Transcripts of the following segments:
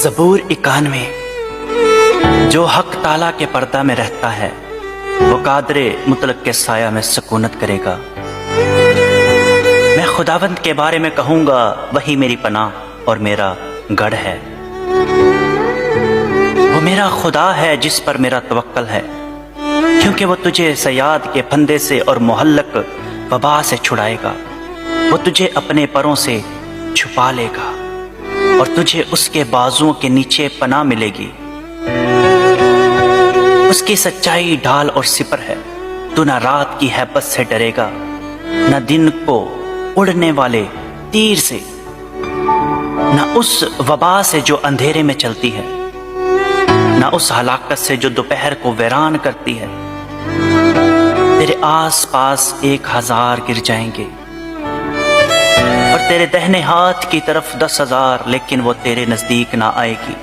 زبور 91 جو حق تعالیٰ کے پردہ میں رہتا ہے وہ قادر مطلق کے سایہ میں سکونت کرے گا۔ میں خداوند کے بارے میں کہوں گا وہی میری پناہ اور میرا گڑھ ہے، وہ میرا خدا ہے جس پر میرا توکل ہے، کیونکہ وہ تجھے صیاد کے پھندے سے اور مہلک وبا سے چھڑائے گا۔ وہ تجھے اپنے پروں سے چھپا لے گا اور تجھے اس کے بازوؤں کے نیچے پناہ ملے گی۔ اس کی سچائی ڈھال اور سپر ہے، تو نہ رات کی ہیبت سے ڈرے گا، نہ دن کو اڑنے والے تیر سے، نہ اس وبا سے جو اندھیرے میں چلتی ہے، نہ اس ہلاکت سے جو دوپہر کو ویران کرتی ہے۔ تیرے آس پاس 1000 گر جائیں گے اور تیرے دہنے ہاتھ کی طرف 10,000، لیکن وہ تیرے نزدیک نہ آئے گی۔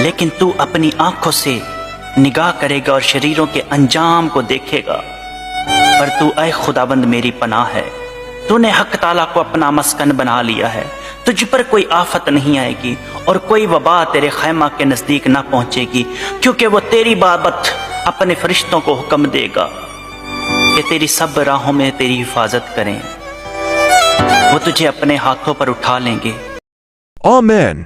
لیکن تو اپنی آنکھوں سے نگاہ کرے گا اور شریروں کے انجام کو دیکھے گا۔ پر تو اے خداوند میری پناہ ہے، تو نے حق تعالیٰ کو اپنا مسکن بنا لیا ہے۔ تجھ پر کوئی آفت نہیں آئے گی اور کوئی وبا تیرے خیمہ کے نزدیک نہ پہنچے گی، کیونکہ وہ تیری بابت اپنے فرشتوں کو حکم دے گا کہ تیری سب راہوں میں تیری حفاظت کریں۔ وہ تجھے اپنے ہاتھوں پر اٹھا لیں گے۔ Amen.